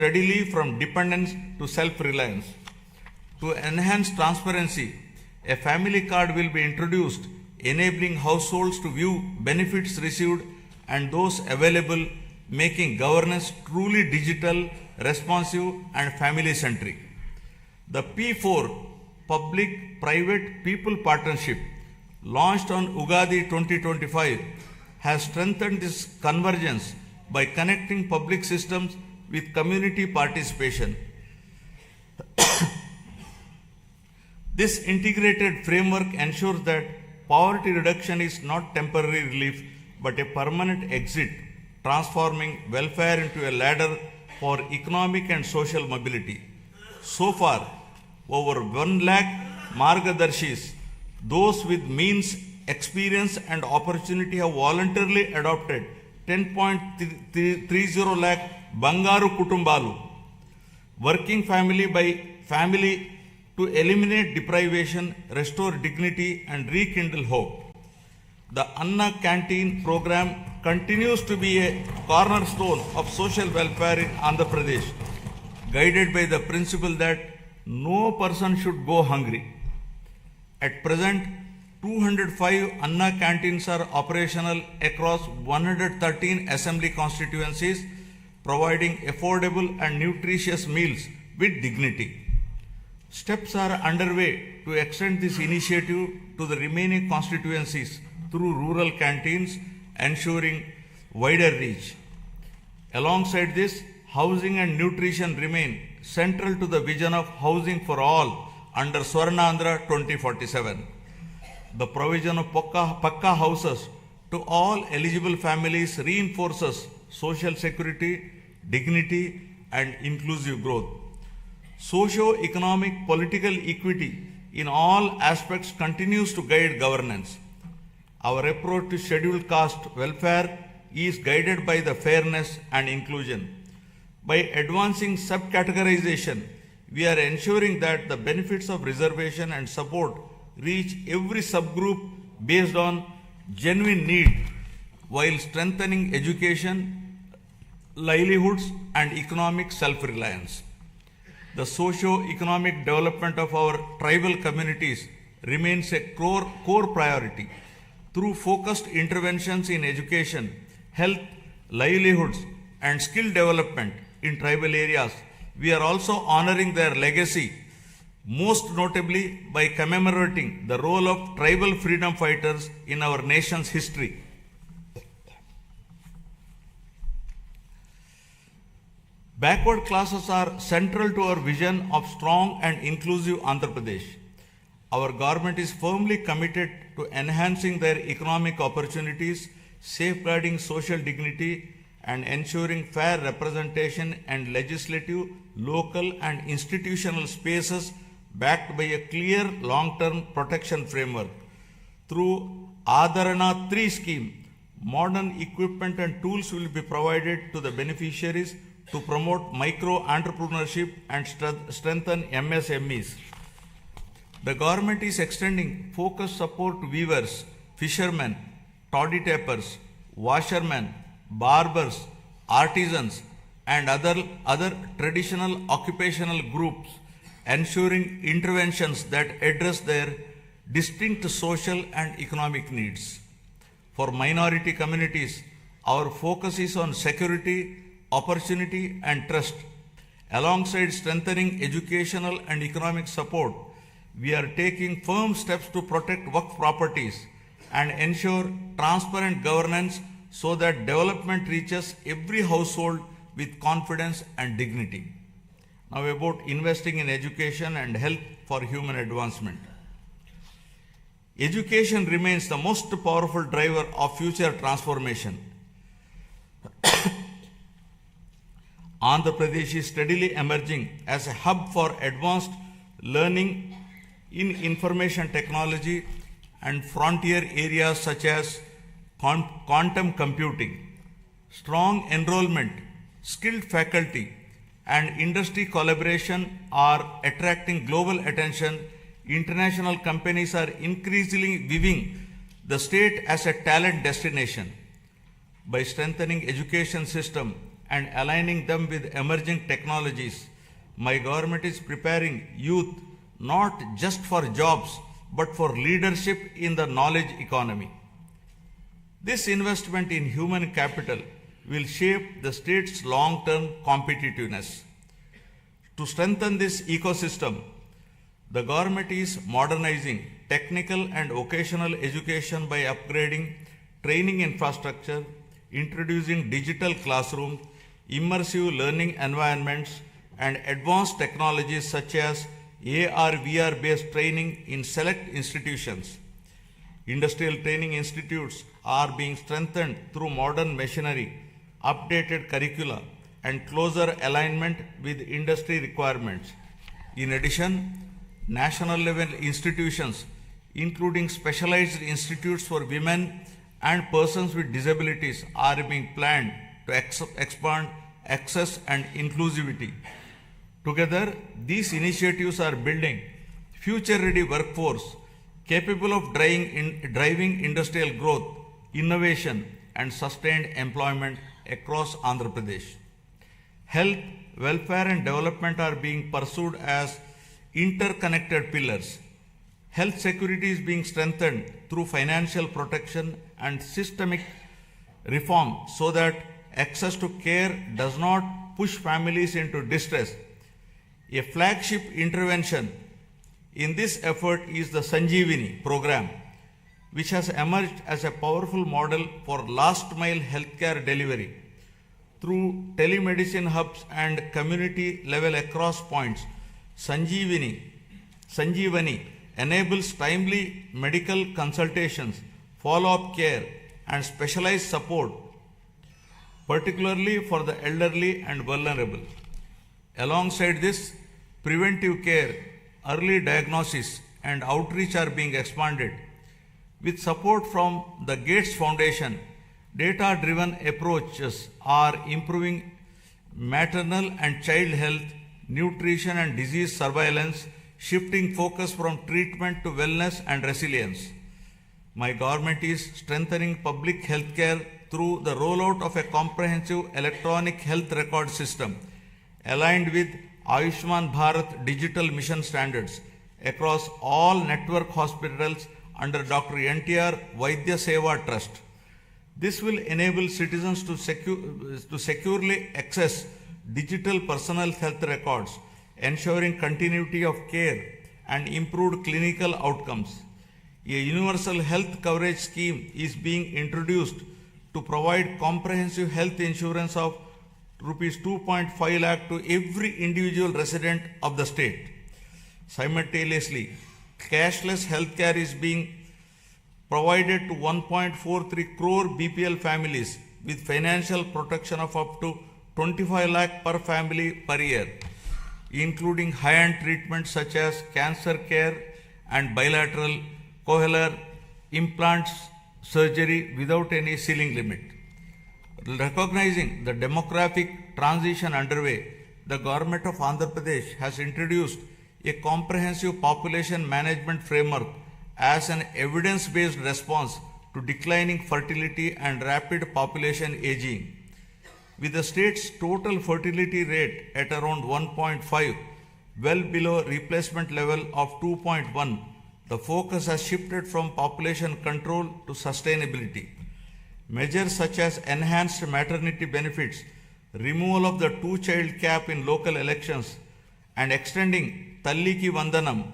steadily from dependence to self-reliance. To enhance transparency, a family card will be introduced, enabling households to view benefits received and those available, making governance truly digital, responsive, and family-centric. The P4 Public-Private People Partnership, launched on Ugadi 2025, has strengthened this convergence by connecting public systems with community participation. This integrated framework ensures that poverty reduction is not temporary relief but a permanent exit, transforming welfare into a ladder for economic and social mobility. So far, over 1 lakh Margadarshis, those with means, experience and opportunity, have voluntarily adopted 10.30 lakh Bangaru Kutumbalu, working family by family, to eliminate deprivation, restore dignity and rekindle hope. The Anna Canteen program continues to be a cornerstone of social welfare in Andhra Pradesh, guided by the principle that no person should go hungry. At present, 205 Anna Canteens are operational across 113 assembly constituencies, providing affordable and nutritious meals with dignity. Steps are underway to extend this initiative to the remaining constituencies through rural canteens, ensuring wider reach. Alongside this, housing and nutrition remain central to the vision of housing for all under Swarnandhra 2047. The provision of Pakka houses to all eligible families reinforces social security, dignity, and inclusive growth. Socio-economic political equity in all aspects continues to guide governance. Our approach to scheduled caste welfare is guided by the fairness and inclusion. By advancing subcategorization, we are ensuring that the benefits of reservation and support reach every subgroup based on genuine need, while strengthening education, livelihoods, and economic self-reliance. The socio-economic development of our tribal communities remains a core priority. Through focused interventions in education, health, livelihoods, and skill development in tribal areas, we are also honoring their legacy, most notably by commemorating the role of tribal freedom fighters in our nation's history. Backward classes are central to our vision of strong and inclusive Andhra Pradesh. Our government is firmly committed to enhancing their economic opportunities, safeguarding social dignity, and ensuring fair representation and legislative, local, and institutional spaces backed by a clear long-term protection framework. Through Adharana 3 scheme, modern equipment and tools will be provided to the beneficiaries to promote micro-entrepreneurship and strengthen MSMEs. The government is extending focused support to weavers, fishermen, toddy tappers, washermen, barbers, artisans, and other traditional occupational groups, ensuring interventions that address their distinct social and economic needs. For minority communities, our focus is on security, opportunity, and trust. Alongside strengthening educational and economic support, we are taking firm steps to protect Waqf properties and ensure transparent governance so that development reaches every household with confidence and dignity. Now about investing in education and health for human advancement. Education remains the most powerful driver of future transformation. Andhra Pradesh is steadily emerging as a hub for advanced learning in information technology and frontier areas such as quantum computing. Strong enrollment, skilled faculty, and industry collaboration are attracting global attention. International companies are increasingly viewing the state as a talent destination. By strengthening education system and aligning them with emerging technologies, my government is preparing youth not just for jobs but for leadership in the knowledge economy. This investment in human capital will shape the state's long-term competitiveness. To strengthen this ecosystem, the government is modernizing technical and vocational education by upgrading training infrastructure, introducing digital classrooms, immersive learning environments, and advanced technologies such as AR/VR based training in select institutions. Industrial training institutes are being strengthened through modern machinery, updated curricula, and closer alignment with industry requirements. In addition, national level institutions, including specialized institutes for women and persons with disabilities, are being planned to expand access and inclusivity. Together, these initiatives are building future-ready workforce capable of driving industrial growth, innovation, and sustained employment across Andhra Pradesh. Health, welfare, and development are being pursued as interconnected pillars. Health security is being strengthened through financial protection and systemic reform so that access to care does not push families into distress. A flagship intervention in this effort is the Sanjeevani program, which has emerged as a powerful model for last mile healthcare delivery. Through telemedicine hubs and community level across points, Sanjeevani enables timely medical consultations, follow-up care, and specialized support, particularly for the elderly and vulnerable. Alongside this, preventive care, early diagnosis, and outreach are being expanded. With support from the Gates Foundation, data-driven approaches are improving maternal and child health, nutrition, and disease surveillance, shifting focus from treatment to wellness and resilience. My government is strengthening public health care through the rollout of a comprehensive electronic health record system aligned with Ayushman Bharat digital mission standards across all network hospitals under Dr. NTR Vaidya Seva Trust. This will enable citizens to securely access digital personal health records, ensuring continuity of care and improved clinical outcomes. A universal health coverage scheme is being introduced to provide comprehensive health insurance of Rs 2.5 lakh to every individual resident of the state. Simultaneously, cashless healthcare is being provided to 1.43 crore BPL families with financial protection of up to 25 lakh per family per year, including high-end treatments such as cancer care and bilateral cochlear implants surgery without any ceiling limit. Recognizing the demographic transition underway, the government of Andhra Pradesh has introduced a comprehensive population management framework as an evidence-based response to declining fertility and rapid population aging. With the state's total fertility rate at around 1.5, well below replacement level of 2.1, the focus has shifted from population control to sustainability. Measures such as enhanced maternity benefits, removal of the two-child cap in local elections, and extending Talliki Vandanam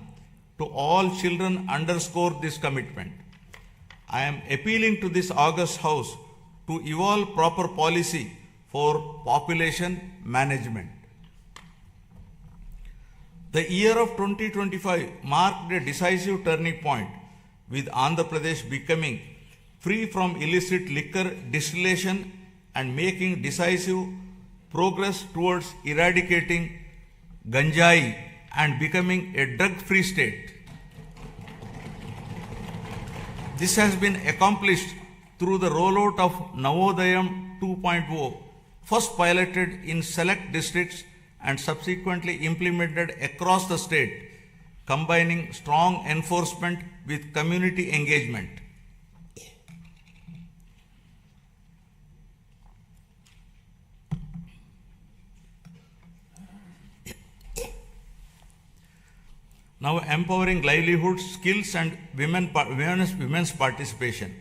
to all children underscore this commitment. I am appealing to this August House to evolve proper policy for population management. The year of 2025 marked a decisive turning point, with Andhra Pradesh becoming free from illicit liquor distillation and making decisive progress towards eradicating ganjai and becoming a drug-free state. This has been accomplished through the rollout of Navodayam 2.0, first piloted in select districts and subsequently implemented across the state, combining strong enforcement with community engagement. Now empowering livelihoods, skills and women's participation.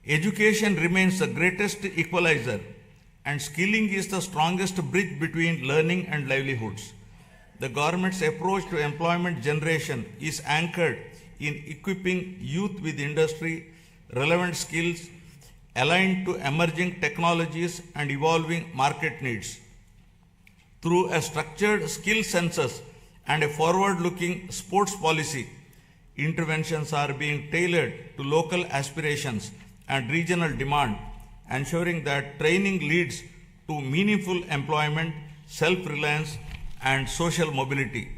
Education remains the greatest equalizer and skilling is the strongest bridge between learning and livelihoods. The government's approach to employment generation is anchored in equipping youth with industry relevant skills aligned to emerging technologies and evolving market needs. Through a structured skill census and a forward-looking sports policy, interventions are being tailored to local aspirations and regional demand, ensuring that training leads to meaningful employment, self-reliance, and social mobility.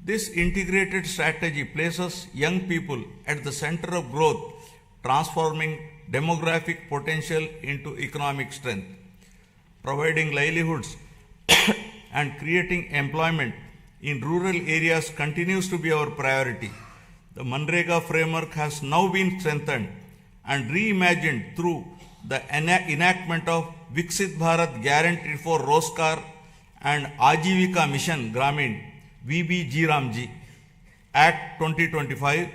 This integrated strategy places young people at the center of growth, transforming demographic potential into economic strength. Providing livelihoods and creating employment in rural areas continues to be our priority. The Manrega framework has now been strengthened and reimagined through the enactment of Viksit Bharat Guarantee for Roskar and Ajivika Mission Gramin VBG Act 2025,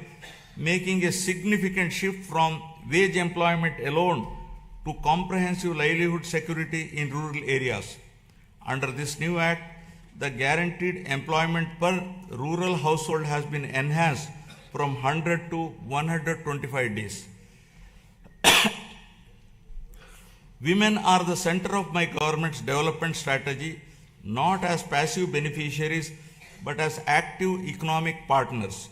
making a significant shift from wage employment alone to comprehensive livelihood security in rural areas. Under this new act, the guaranteed employment per rural household has been enhanced from 100 to 125 days. Women are the center of my government's development strategy, not as passive beneficiaries, but as active economic partners.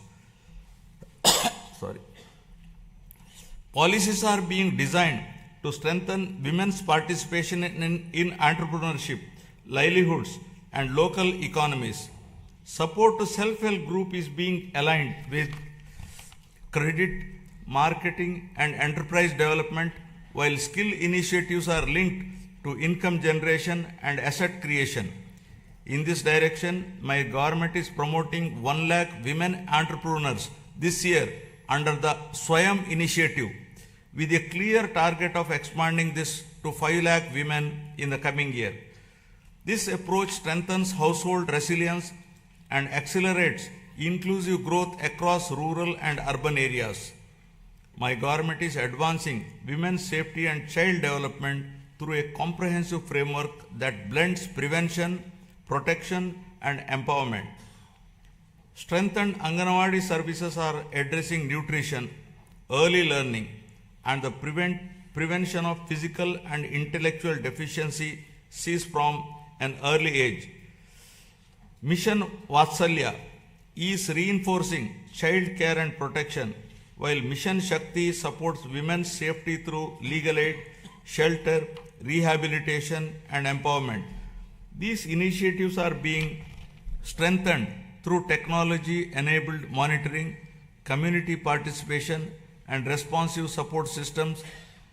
Policies are being designed to strengthen women's participation in entrepreneurship, livelihoods, and local economies. Support to self-help group is being aligned with credit, marketing, and enterprise development, while skill initiatives are linked to income generation and asset creation. In this direction, my government is promoting 1 lakh women entrepreneurs this year under the Swayam initiative, with a clear target of expanding this to 5 lakh women in the coming year. This approach strengthens household resilience and accelerates inclusive growth across rural and urban areas. My government is advancing women's safety and child development through a comprehensive framework that blends prevention, protection, and empowerment. Strengthened Anganwadi services are addressing nutrition, early learning, and the prevention of physical and intellectual deficiencies from an early age. Mission Vatsalya is reinforcing child care and protection, while Mission Shakti supports women's safety through legal aid, shelter, rehabilitation, and empowerment. These initiatives are being strengthened through technology-enabled monitoring, community participation, and responsive support systems,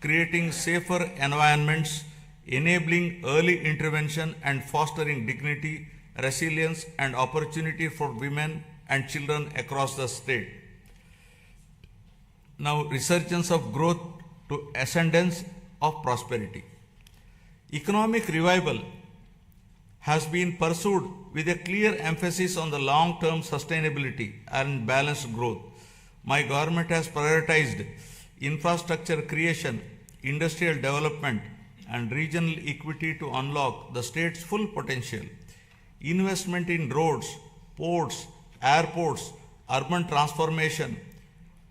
creating safer environments, enabling early intervention, and fostering dignity, resilience, and opportunity for women and children across the state. Now, resurgence of growth to ascendance of prosperity. Economic revival has been pursued with a clear emphasis on the long-term sustainability and balanced growth. My government has prioritized infrastructure creation, industrial development, and regional equity to unlock the state's full potential. Investment in roads, ports, airports, urban transformation,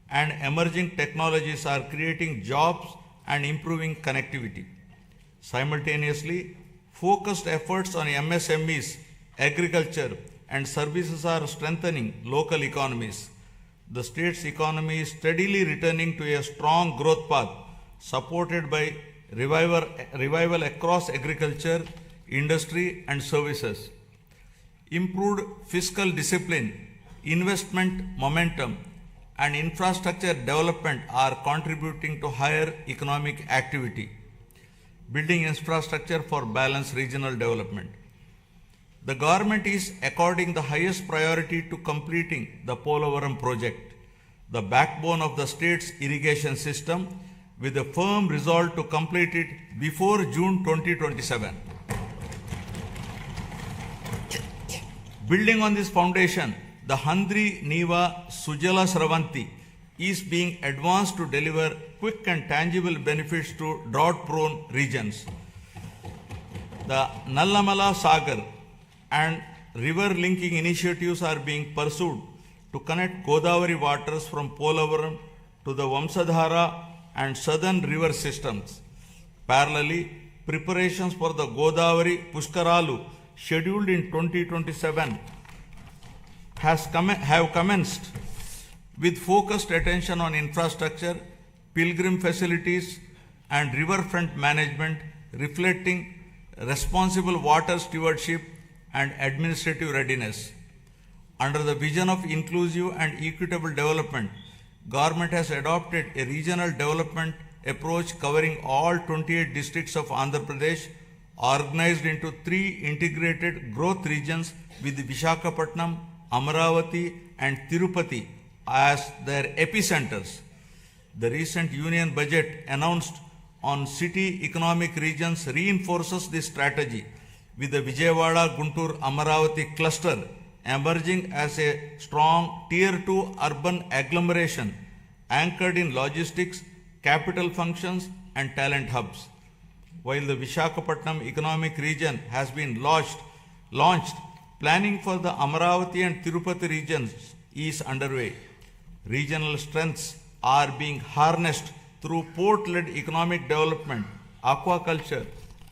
and emerging technologies are creating jobs and improving connectivity. Simultaneously, focused efforts on MSMEs, agriculture, and services are strengthening local economies. The state's economy is steadily returning to a strong growth path, supported by revival across agriculture, industry, and services. Improved fiscal discipline, investment momentum, and infrastructure development are contributing to higher economic activity, building infrastructure for balanced regional development. The government is according the highest priority to completing the Polavaram project, the backbone of the state's irrigation system, with a firm resolve to complete it before June 2027. Building on this foundation, The Handri Niva Sujala Sravanti is being advanced to deliver quick and tangible benefits to drought-prone regions. The Nallamala Sagar and river linking initiatives are being pursued to connect Godavari waters from Polavaram to the Vamsadhara and southern river systems. Parallelly, preparations for the Godavari Pushkaralu scheduled in 2027 have commenced with focused attention on infrastructure, pilgrim facilities and riverfront management, reflecting responsible water stewardship and administrative readiness. Under the vision of inclusive and equitable development, Government has adopted a regional development approach covering all 28 districts of Andhra Pradesh, organized into 3 integrated growth regions with Visakhapatnam, Amaravati and Tirupati as their epicenters. The recent union budget announced on city economic regions reinforces this strategy, with the Vijayawada Guntur Amaravati cluster emerging as a strong Tier 2 urban agglomeration anchored in logistics, capital functions and talent hubs. While the Visakhapatnam economic region has been launched, planning for the Amaravati and Tirupati regions is underway. Regional strengths are being harnessed through port-led economic development, aquaculture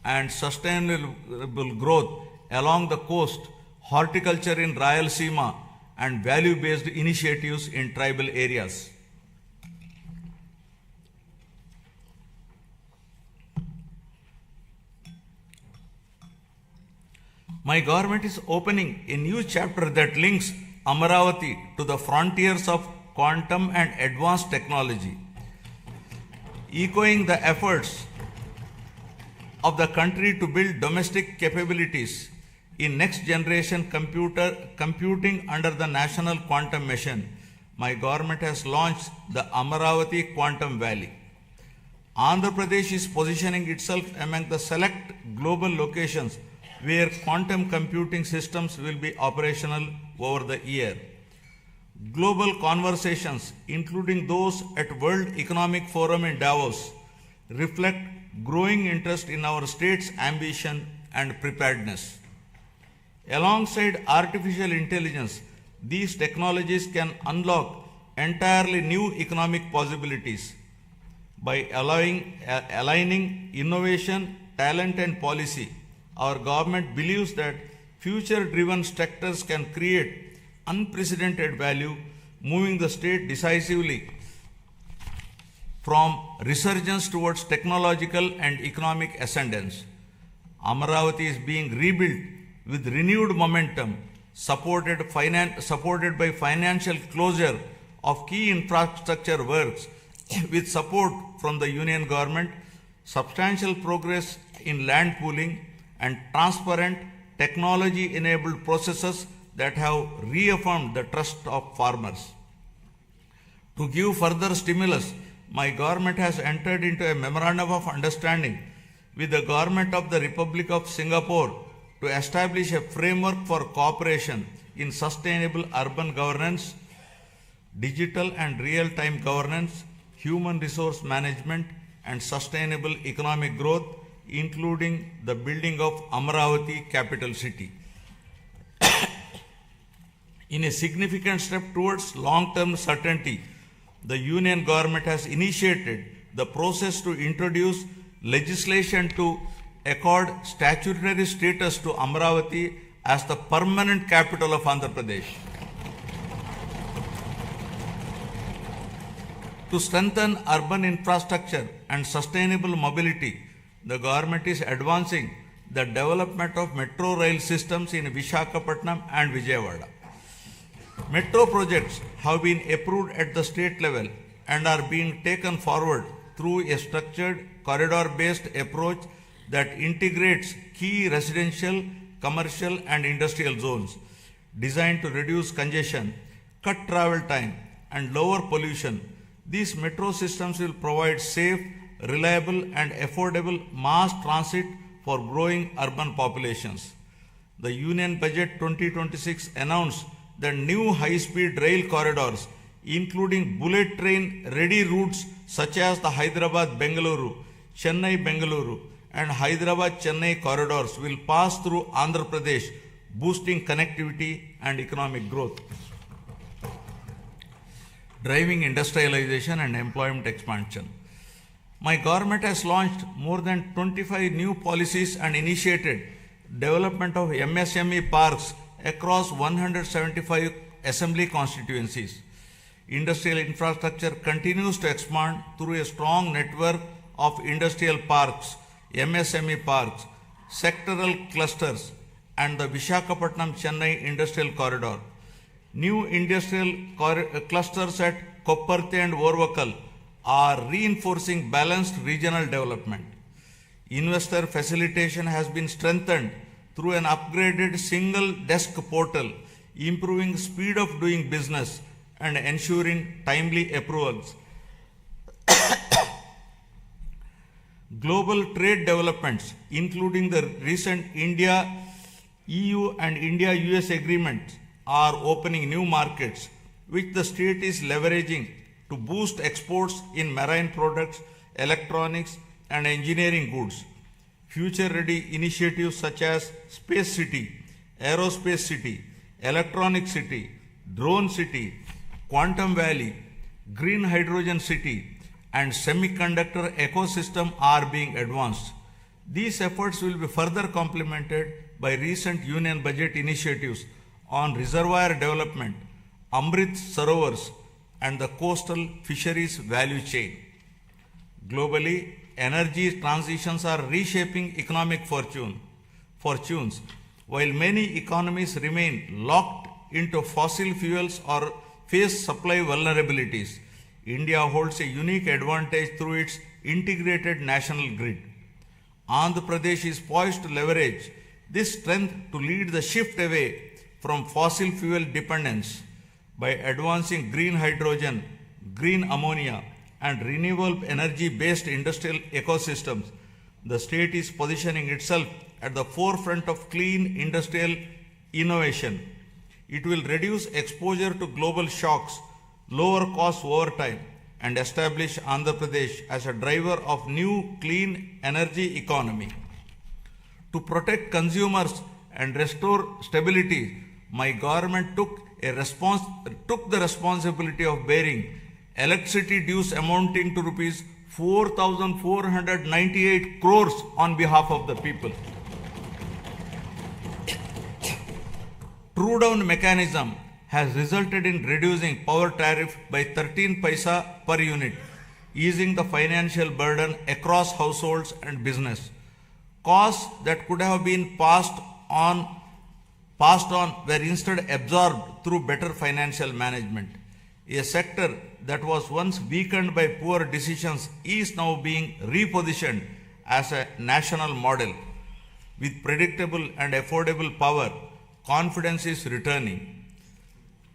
and sustainable growth along the coast, horticulture in Rayalaseema and value-based initiatives in tribal areas. My government is opening a new chapter that links Amaravati to the frontiers of quantum and advanced technology, echoing the efforts of the country to build domestic capabilities in next generation computing under the National Quantum Mission. My government has launched the Amaravati Quantum Valley. Andhra Pradesh is positioning itself among the select global locations where quantum computing systems will be operational over the year. Global conversations, including those at World Economic Forum in Davos, reflect growing interest in our state's ambition and preparedness. Alongside artificial intelligence, these technologies can unlock entirely new economic possibilities. By aligning innovation, talent and policy, our government believes that future-driven sectors can create unprecedented value, moving the state decisively from resurgence towards technological and economic ascendance. Amaravati is being rebuilt with renewed momentum, supported by financial closure of key infrastructure works with support from the union government, substantial progress in land pooling, and transparent technology-enabled processes that have reaffirmed the trust of farmers. To give further stimulus, my government has entered into a memorandum of understanding with the government of the Republic of Singapore to establish a framework for cooperation in sustainable urban governance, digital and real-time governance, human resource management, and sustainable economic growth, including the building of Amaravati capital city. In a significant step towards long-term certainty, the union government has initiated the process to introduce legislation to accord statutory status to Amaravati as the permanent capital of Andhra Pradesh. To strengthen urban infrastructure and sustainable mobility, the government is advancing the development of metro rail systems in Visakhapatnam and Vijayawada. Metro projects have been approved at the state level and are being taken forward through a structured corridor-based approach that integrates key residential, commercial and industrial zones designed to reduce congestion, cut travel time and lower pollution. These metro systems will provide safe, reliable and affordable mass transit for growing urban populations. The Union Budget 2026 announced the new high-speed rail corridors, including bullet train ready routes such as the Hyderabad-Bengaluru, Chennai-Bengaluru, and Hyderabad-Chennai corridors will pass through Andhra Pradesh, boosting connectivity and economic growth. Driving industrialization and employment expansion. My government has launched more than 25 new policies and initiated development of MSME parks across 175 assembly constituencies. Industrial infrastructure continues to expand through a strong network of industrial parks, MSME parks, sectoral clusters, and the Visakhapatnam-Chennai Industrial Corridor. New industrial clusters at Kopparthe and Orvakal are reinforcing balanced regional development. Investor facilitation has been strengthened through an upgraded single desk portal, improving speed of doing business and ensuring timely approvals. Global trade developments, including the recent India-EU and India-US agreements, are opening new markets, which the state is leveraging to boost exports in marine products, electronics, and engineering goods. Future-ready initiatives such as Space City, Aerospace City, Electronic City, Drone City, Quantum Valley, Green Hydrogen City, and semiconductor ecosystem are being advanced. These efforts will be further complemented by recent Union Budget initiatives on reservoir development, Amrit Sarovars, and the coastal fisheries value chain. Globally, energy transitions are reshaping economic fortunes. While many economies remain locked into fossil fuels or face supply vulnerabilities, India holds a unique advantage through its integrated national grid. Andhra Pradesh is poised to leverage this strength to lead the shift away from fossil fuel dependence by advancing green hydrogen, green ammonia, and renewable energy-based industrial ecosystems. The state is positioning itself at the forefront of clean industrial innovation. It will reduce exposure to global shocks, lower costs over time, and establish Andhra Pradesh as a driver of new clean energy economy. To protect consumers and restore stability, my government took the responsibility of bearing electricity dues amounting to rupees 4,498 crores on behalf of the people. True down mechanism has resulted in reducing power tariff by 13 paisa per unit, easing the financial burden across households and business. Costs that could have been passed on were instead absorbed through better financial management. A sector that was once weakened by poor decisions is now being repositioned as a national model. With predictable and affordable power, confidence is returning.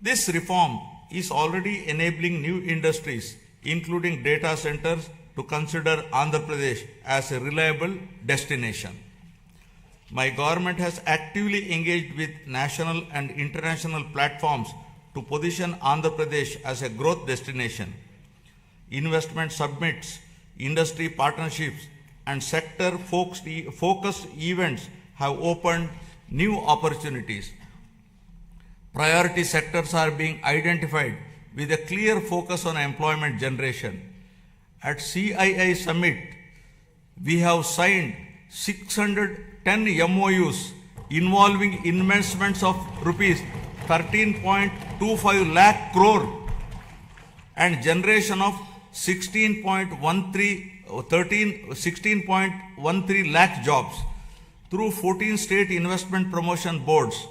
This reform is already enabling new industries, including data centers, to consider Andhra Pradesh as a reliable destination. My government has actively engaged with national and international platforms to position Andhra Pradesh as a growth destination. Investment summits, industry partnerships, and sector-focused events have opened new opportunities. Priority sectors are being identified with a clear focus on employment generation. At CII Summit, we have signed 610 MOUs involving investments of rupees 13.25 lakh crore and generation of 16.13 lakh jobs through 14 state investment promotion boards.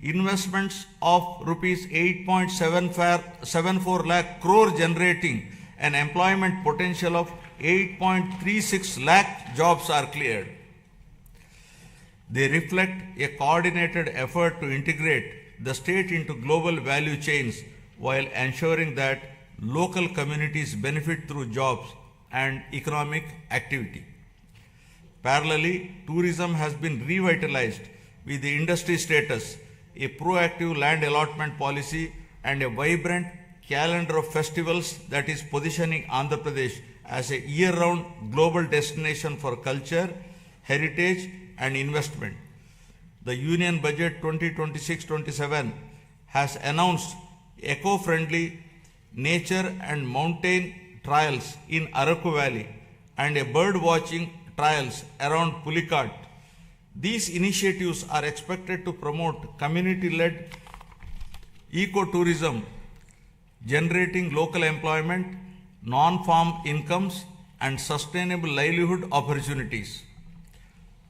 Investments of rupees 8.74 lakh crore generating an employment potential of 8.36 lakh jobs are cleared. They reflect a coordinated effort to integrate the state into global value chains while ensuring that local communities benefit through jobs and economic activity. Parallelly, tourism has been revitalized with the industry status, a proactive land allotment policy, and a vibrant calendar of festivals that is positioning Andhra Pradesh as a year-round global destination for culture, heritage, and investment. The Union Budget 2026-27 has announced eco-friendly nature and mountain trails in Araku Valley and a bird watching trails around Pulikat. These initiatives are expected to promote community-led ecotourism, generating local employment, non-farm incomes, and sustainable livelihood opportunities.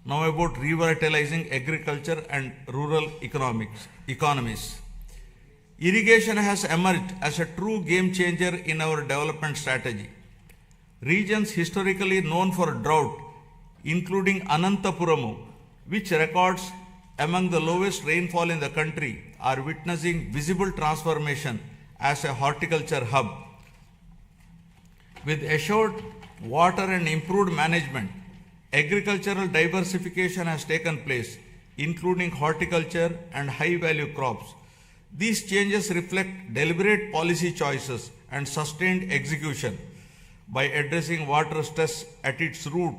Now about revitalizing agriculture and rural economies. Irrigation has emerged as a true game changer in our development strategy. Regions historically known for drought, including Anantapuramu, which records among the lowest rainfall in the country, are witnessing visible transformation as a horticulture hub. With assured water and improved management, agricultural diversification has taken place, including horticulture and high-value crops. These changes reflect deliberate policy choices and sustained execution. By addressing water stress at its root,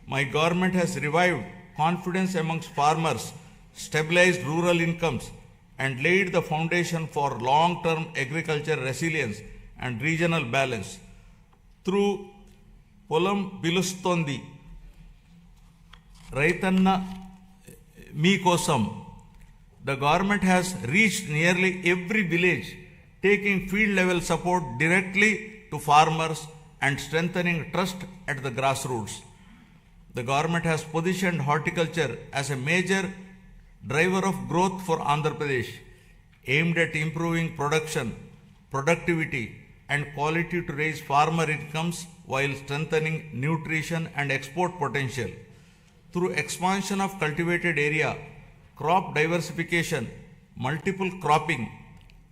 my government has revived confidence amongst farmers, stabilized rural incomes, and laid the foundation for long-term agriculture resilience and regional balance. Through Polam Bilustondi, Raitanna Meekosam, the government has reached nearly every village, taking field-level support directly to farmers and strengthening trust at the grassroots. The government has positioned horticulture as a major driver of growth for Andhra Pradesh, aimed at improving production, productivity, and quality to raise farmer incomes while strengthening nutrition and export potential. Through expansion of cultivated area, crop diversification, multiple cropping,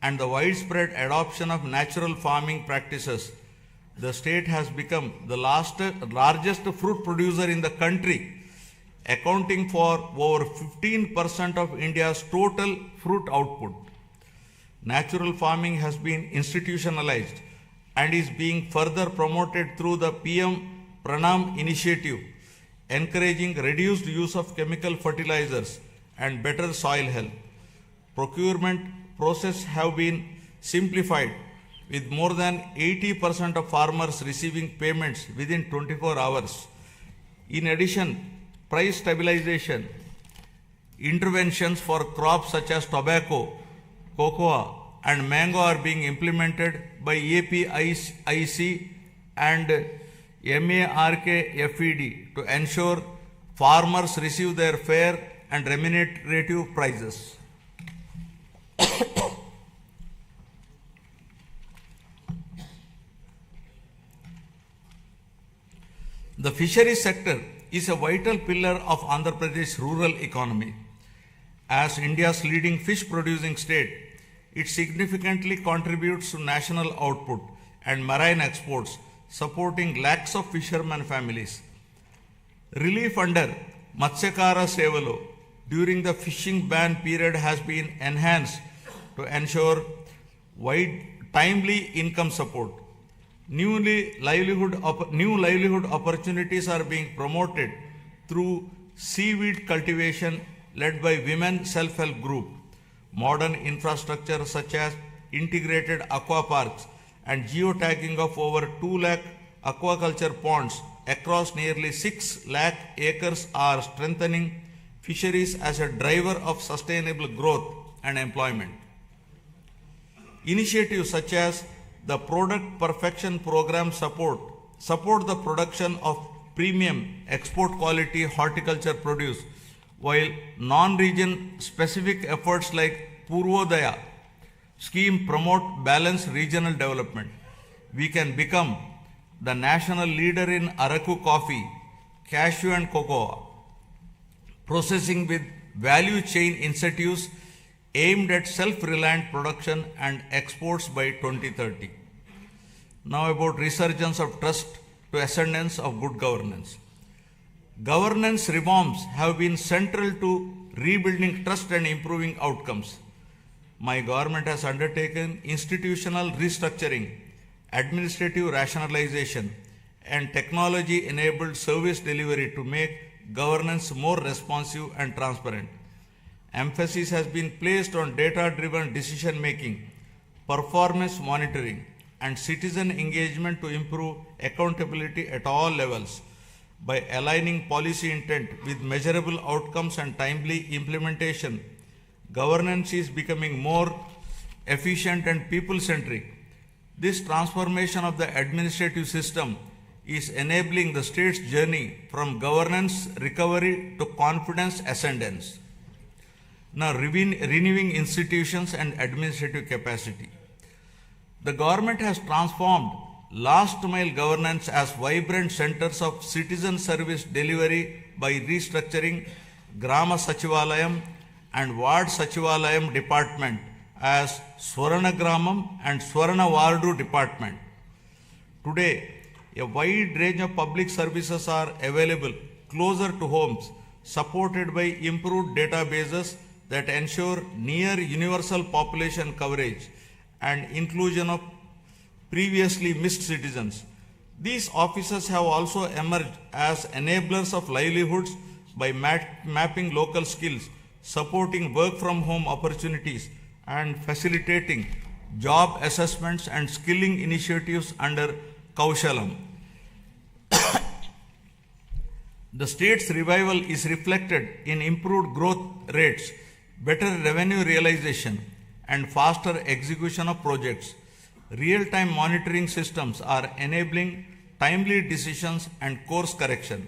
and the widespread adoption of natural farming practices, the state has become the largest fruit producer in the country, accounting for over 15% of India's total fruit output. Natural farming has been institutionalized and is being further promoted through the PM Pranam initiative, encouraging reduced use of chemical fertilizers and better soil health. Procurement processes have been simplified, with more than 80% of farmers receiving payments within 24 hours. In addition, price stabilization interventions for crops such as tobacco, cocoa, and mango are being implemented by APIC and MARKFED to ensure farmers receive their fair and remunerative prices. The fisheries sector is a vital pillar of Andhra Pradesh's rural economy. As India's leading fish producing state, it significantly contributes to national output and marine exports, supporting lakhs of fishermen families. Relief under Matsyakara Sevalo during the fishing ban period has been enhanced to ensure timely income support. New livelihood opportunities are being promoted through seaweed cultivation led by women self-help group, modern infrastructure such as integrated aqua parks and geotagging of over 2 lakh aquaculture ponds across nearly 6 lakh acres are strengthening fisheries as a driver of sustainable growth and employment. Initiatives such as the Product Perfection Program support the production of premium export quality horticulture produce, while non-region specific efforts like Purvodaya scheme promote balanced regional development. We can become the national leader in Araku coffee, cashew and cocoa processing with value chain incentives aimed at self-reliant production and exports by 2030. Now about resurgence of trust to ascendance of good governance. Governance reforms have been central to rebuilding trust and improving outcomes. My government has undertaken institutional restructuring, administrative rationalization, and technology-enabled service delivery to make governance more responsive and transparent. Emphasis has been placed on data-driven decision-making, performance monitoring, and citizen engagement to improve accountability at all levels. By aligning policy intent with measurable outcomes and timely implementation, governance is becoming more efficient and people-centric. This transformation of the administrative system is enabling the state's journey from governance recovery to confidence ascendance. Now, renewing institutions and administrative capacity. The government has transformed last mile governance as vibrant centers of citizen service delivery by restructuring Grama Sachivalayam and Ward Sachivalayam department as Swarana Gramam and Swarana Wardu department. Today, a wide range of public services are available closer to homes, supported by improved databases that ensure near universal population coverage and inclusion of previously missed citizens. These offices have also emerged as enablers of livelihoods by mapping local skills, supporting work from home opportunities, and facilitating job assessments and skilling initiatives under Kaushalam. The state's revival is reflected in improved growth rates, better revenue realization, and faster execution of projects. Real-time monitoring systems are enabling timely decisions and course correction.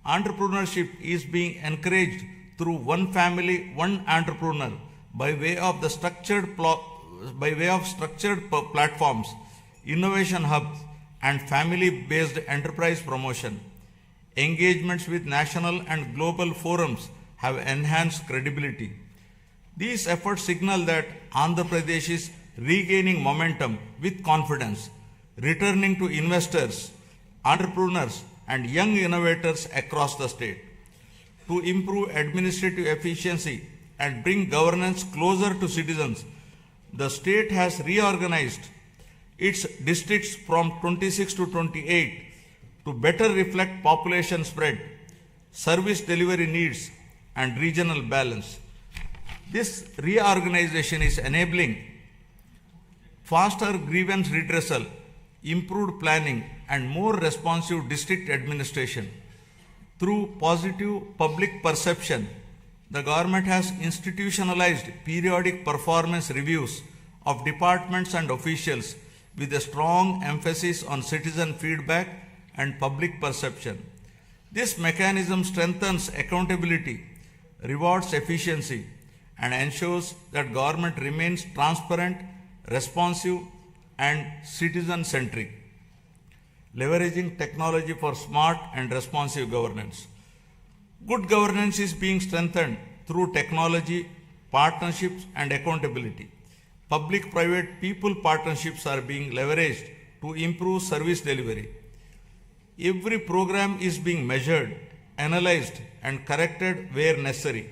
Entrepreneurship is being encouraged through one family, one entrepreneur by way of structured platforms, innovation hubs, and family-based enterprise promotion. Engagements with national and global forums have enhanced credibility. These efforts signal that Andhra Pradesh is regaining momentum with confidence, returning to investors, entrepreneurs, and young innovators across the state. To improve administrative efficiency and bring governance closer to citizens, the state has reorganized its districts from 26 to 28 to better reflect population spread, service delivery needs, and regional balance. This reorganization is enabling faster grievance redressal, improved planning, and more responsive district administration. Through positive public perception, the government has institutionalized periodic performance reviews of departments and officials with a strong emphasis on citizen feedback and public perception. This mechanism strengthens accountability, rewards efficiency, and ensures that government remains transparent, responsive, and citizen-centric. Leveraging technology for smart and responsive governance. Good governance is being strengthened through technology, partnerships, and accountability. Public-private people partnerships are being leveraged to improve service delivery. Every program is being measured, analyzed, and corrected where necessary.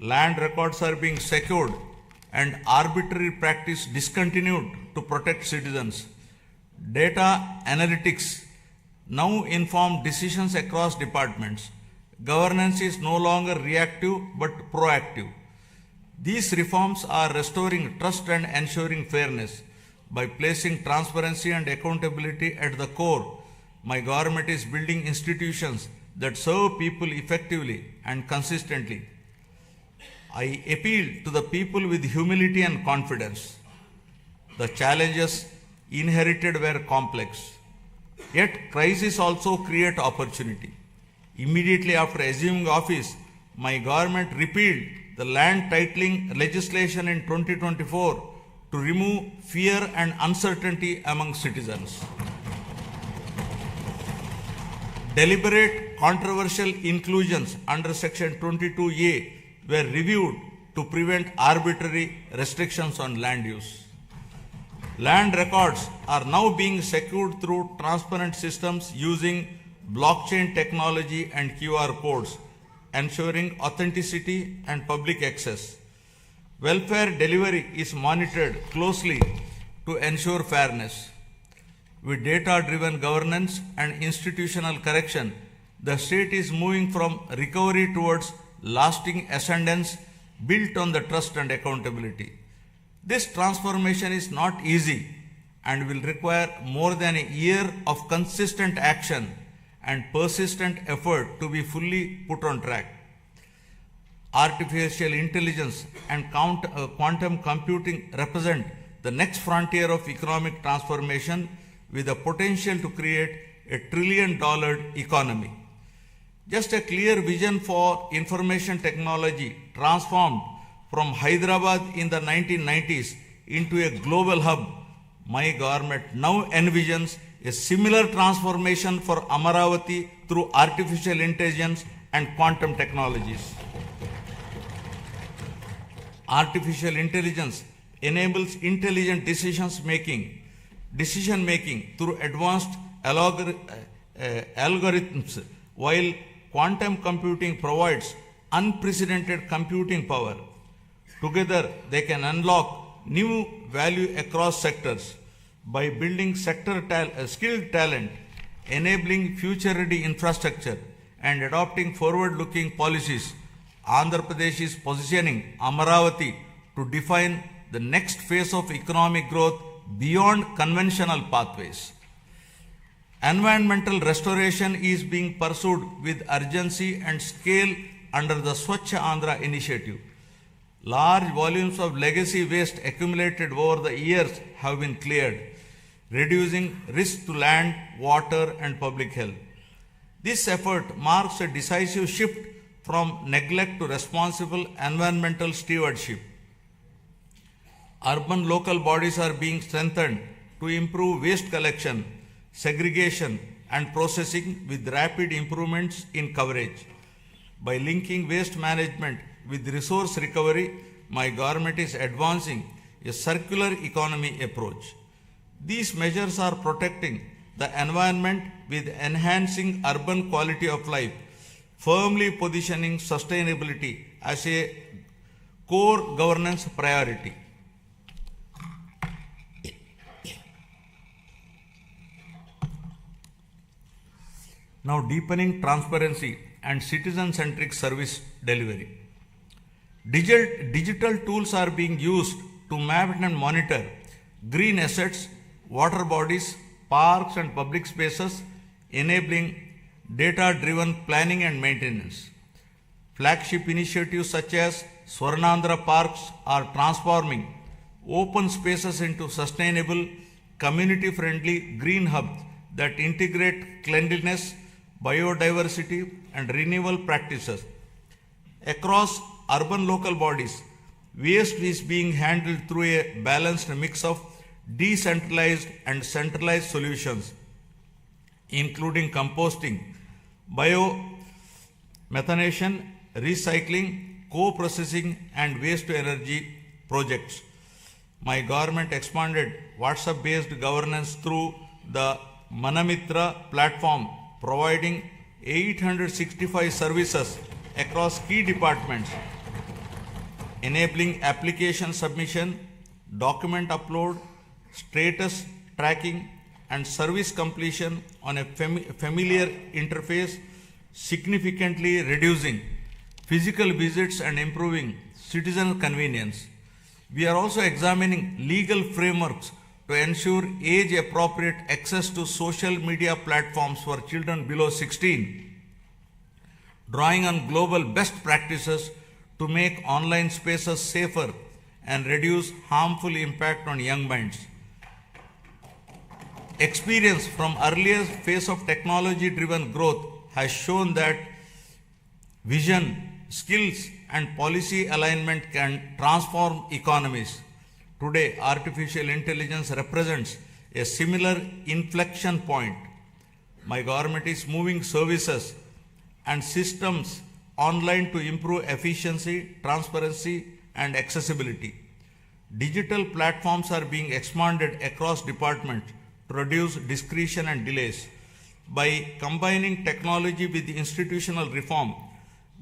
Land records are being secured and arbitrary practice discontinued to protect citizens. Data analytics now inform decisions across departments. Governance is no longer reactive but proactive. These reforms are restoring trust and ensuring fairness. By placing transparency and accountability at the core, my government is building institutions that serve people effectively and consistently. I appeal to the people with humility and confidence. The challenges inherited were complex, yet crises also create opportunity. Immediately after assuming office, my government repealed the land titling legislation in 2024 to remove fear and uncertainty among citizens. Deliberate controversial inclusions under Section 22A were reviewed to prevent arbitrary restrictions on land use. Land records are now being secured through transparent systems using blockchain technology and QR codes, ensuring authenticity and public access. Welfare delivery is monitored closely to ensure fairness. With data-driven governance and institutional correction, the state is moving from recovery towards lasting ascendance built on the trust and accountability. This transformation is not easy and will require more than a year of consistent action and persistent effort to be fully put on track. Artificial intelligence and quantum computing represent the next frontier of economic transformation with the potential to create a $1 trillion economy. Just a clear vision for information technology transformed from Hyderabad in the 1990s into a global hub, my government now envisions a similar transformation for Amaravati through artificial intelligence and quantum technologies. Artificial intelligence enables intelligent decision making through advanced algorithms, while quantum computing provides unprecedented computing power. Together, they can unlock new value across sectors by building skilled talent, enabling future-ready infrastructure, and adopting forward-looking policies. Andhra Pradesh is positioning Amaravati to define the next phase of economic growth beyond conventional pathways. Environmental restoration is being pursued with urgency and scale under the Swachh Andhra initiative. Large volumes of legacy waste accumulated over the years have been cleared, reducing risk to land, water, and public health. This effort marks a decisive shift from neglect to responsible environmental stewardship. Urban local bodies are being strengthened to improve waste collection, segregation, and processing with rapid improvements in coverage. By linking waste management with resource recovery, my government is advancing a circular economy approach. These measures are protecting the environment with enhancing urban quality of life, firmly positioning sustainability as a core governance priority. Now, deepening transparency and citizen-centric service delivery. Digital tools are being used to map and monitor green assets, water bodies, parks, and public spaces, enabling data-driven planning and maintenance. Flagship initiatives such as Swarnandhra Parks are transforming open spaces into sustainable, community-friendly green hubs that integrate cleanliness, biodiversity, and renewable practices. Across urban local bodies, waste is being handled through a balanced mix of decentralized and centralized solutions, including composting, biomethanation, recycling, co-processing, and waste-to-energy projects. My government expanded WhatsApp-based governance through the Manamitra platform, providing 865 services across key departments, enabling application submission, document upload, status tracking, and service completion on a familiar interface, significantly reducing physical visits and improving citizen convenience. We are also examining legal frameworks to ensure age-appropriate access to social media platforms for children below 16, drawing on global best practices to make online spaces safer and reduce harmful impact on young minds. Experience from earlier phase of technology-driven growth has shown that vision, skills, and policy alignment can transform economies. Today, artificial intelligence represents a similar inflection point. My government is moving services and systems online to improve efficiency, transparency, and accessibility. Digital platforms are being expanded across departments to reduce discretion and delays. By combining technology with institutional reform,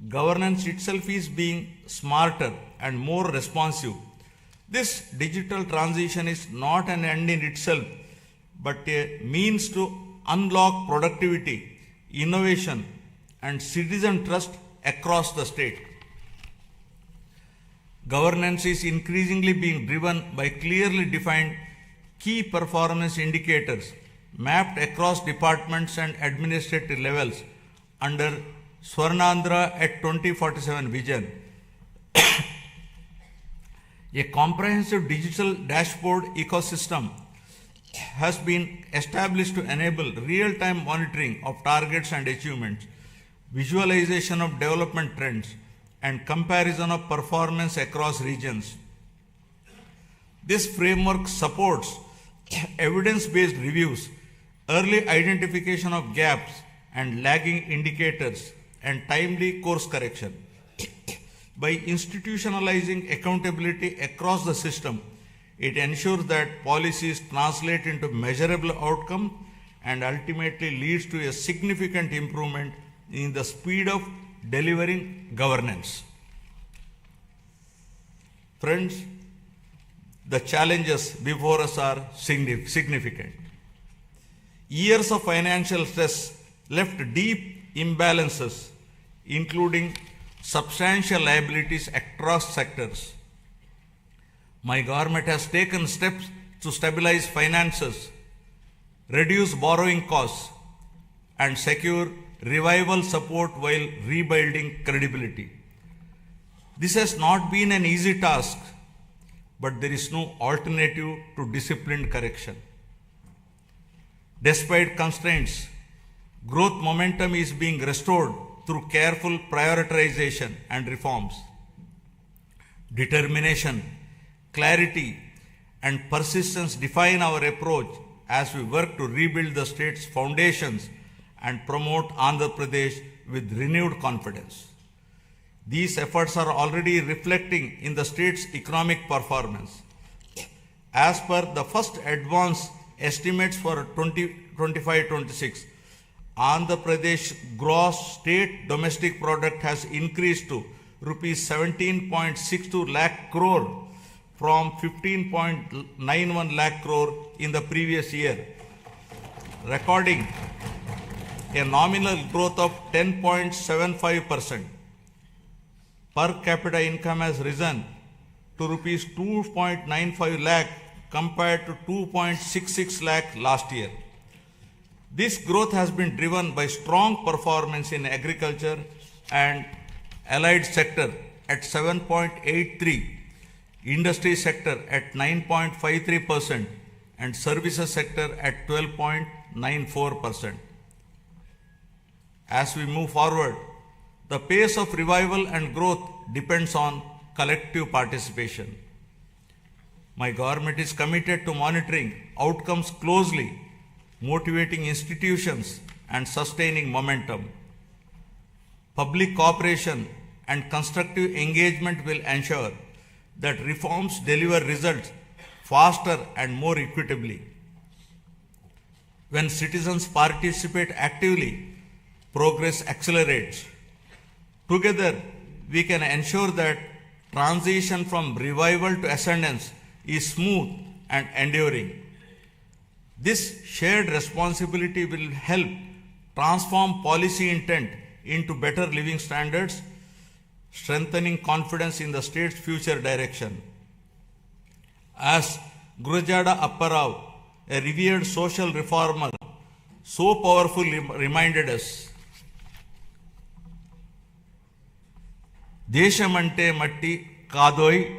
governance itself is being smarter and more responsive. This digital transition is not an end in itself, but a means to unlock productivity, innovation, and citizen trust across the state. Governance is increasingly being driven by clearly defined key performance indicators mapped across departments and administrative levels under Swarnandhra at 2047 vision. A comprehensive digital dashboard ecosystem has been established to enable real-time monitoring of targets and achievements, visualization of development trends, and comparison of performance across regions. This framework supports evidence-based reviews, early identification of gaps and lagging indicators, and timely course correction. By institutionalizing accountability across the system, it ensures that policies translate into measurable outcome and ultimately leads to a significant improvement in the speed of delivering governance. Friends, the challenges before us are significant. Years of financial stress left deep imbalances, including substantial liabilities across sectors. My government has taken steps to stabilize finances, reduce borrowing costs, and secure revival support while rebuilding credibility. This has not been an easy task, but there is no alternative to disciplined correction. Despite constraints, growth momentum is being restored through careful prioritization and reforms. Determination, clarity, and persistence define our approach as we work to rebuild the state's foundations and promote Andhra Pradesh with renewed confidence. These efforts are already reflecting in the state's economic performance. As per the first advance estimates for 2025-26, Andhra Pradesh gross state domestic product has increased to rupees 17.62 lakh crore from 15.91 lakh crore in the previous year, recording a nominal growth of 10.75%. Per capita income has risen to rupees 2.95 lakh compared to 2.66 lakh last year. This growth has been driven by strong performance in agriculture and allied sector at 7.83%, industry sector at 9.53%, and services sector at 12.94%. As we move forward, the pace of revival and growth depends on collective participation. My government is committed to monitoring outcomes closely, motivating institutions, and sustaining momentum. Public cooperation and constructive engagement will ensure that reforms deliver results faster and more equitably. When citizens participate actively, progress accelerates. Together, we can ensure that transition from revival to ascendance is smooth and enduring. This shared responsibility will help transform policy intent into better living standards, strengthening confidence in the state's future direction. As Gurujada Apparao, a revered social reformer, so powerfully reminded us, Deshamante matti kadoi,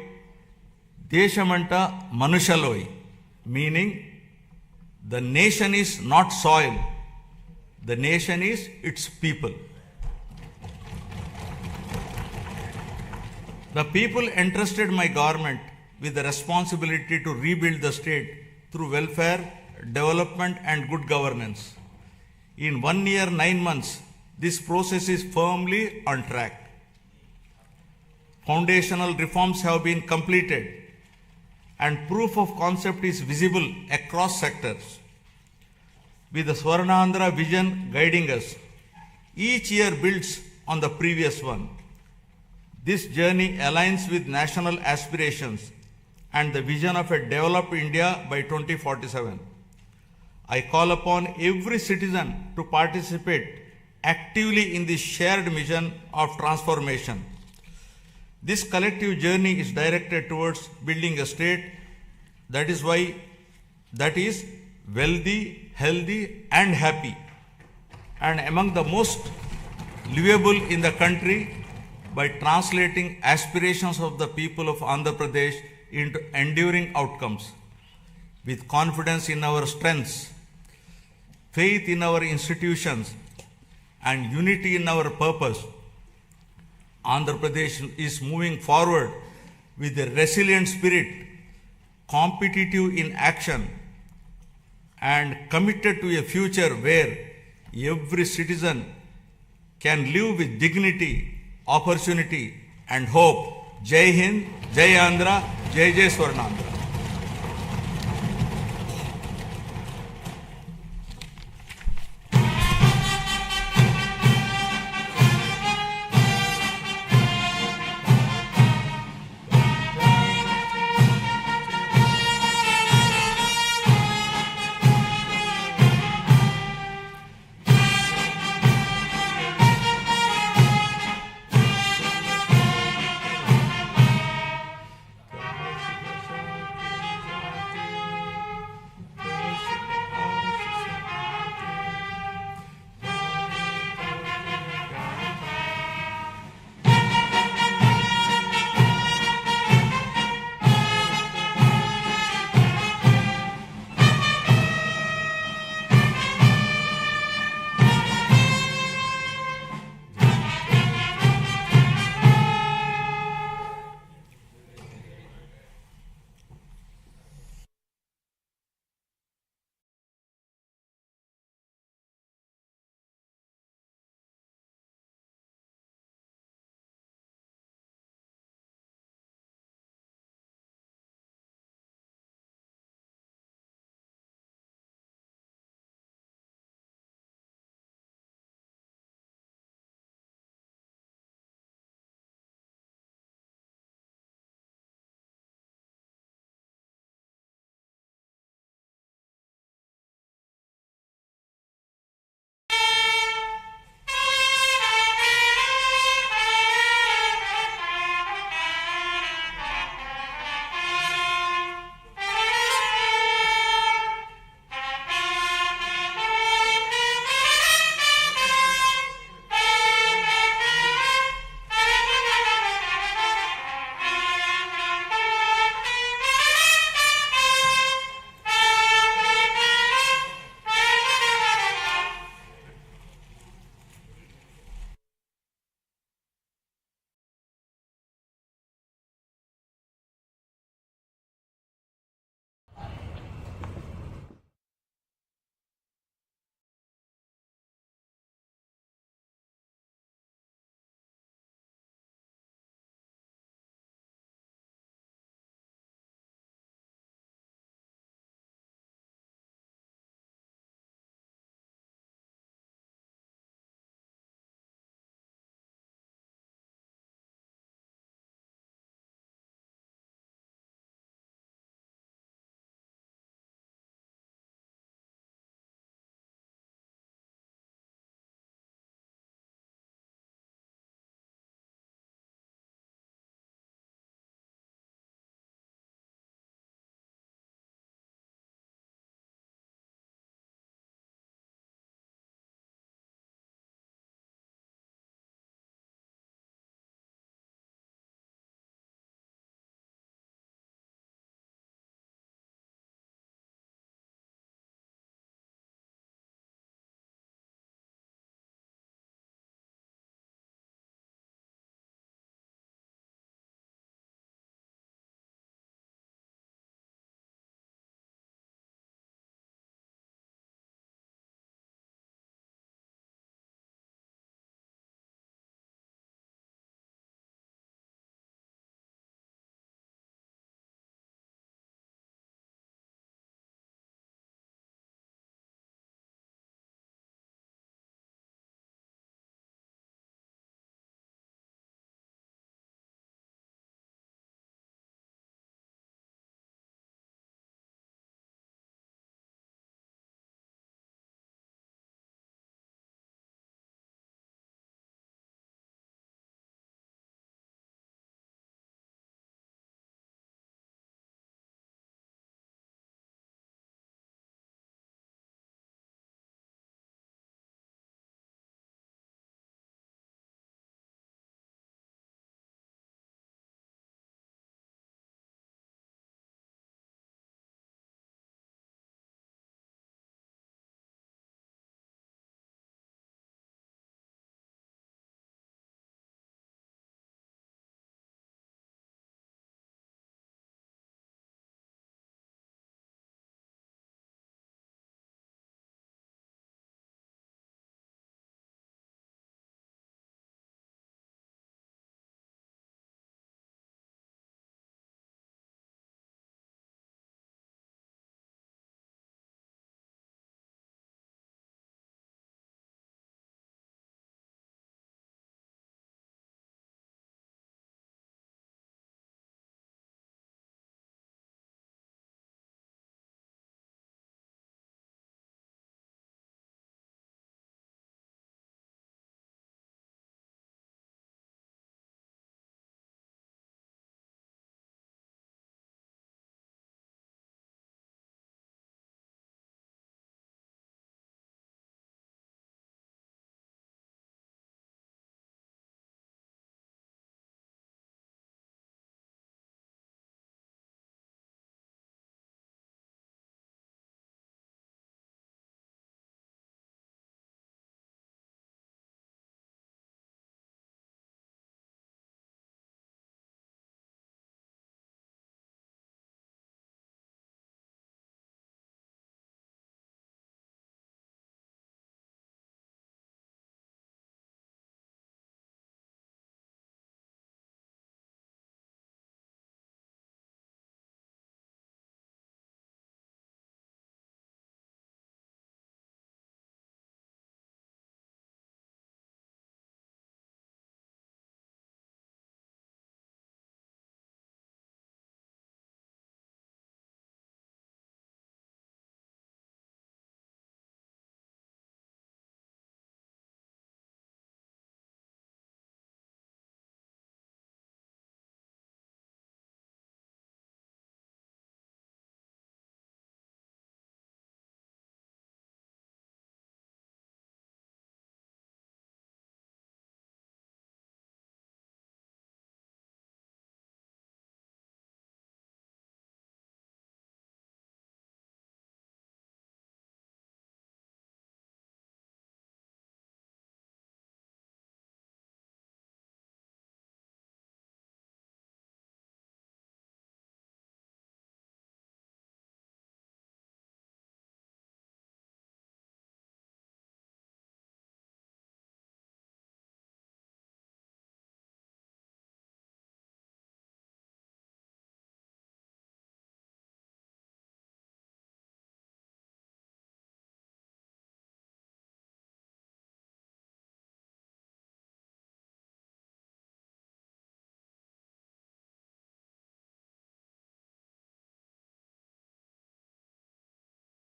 Deshamanta manushaloi, meaning the nation is not soil, the nation is its people. The people entrusted my government with the responsibility to rebuild the state through welfare, development, and good governance. In 1 year, 9 months, this process is firmly on track. Foundational reforms have been completed and proof of concept is visible across sectors. With the Swarnandhra vision guiding us, each year builds on the previous one. This journey aligns with national aspirations and the vision of a developed India by 2047. I call upon every citizen to participate actively in this shared mission of transformation. This collective journey is directed towards building a state that is wealthy, healthy, and happy, and among the most livable in the country by translating aspirations of the people of Andhra Pradesh into enduring outcomes. With confidence in our strengths, faith in our institutions, and unity in our purpose, Andhra Pradesh is moving forward with a resilient spirit, competitive in action, and committed to a future where every citizen can live with dignity, opportunity, and hope. Jai Hind, Jai Andhra, Jai Jai Swarnandhra.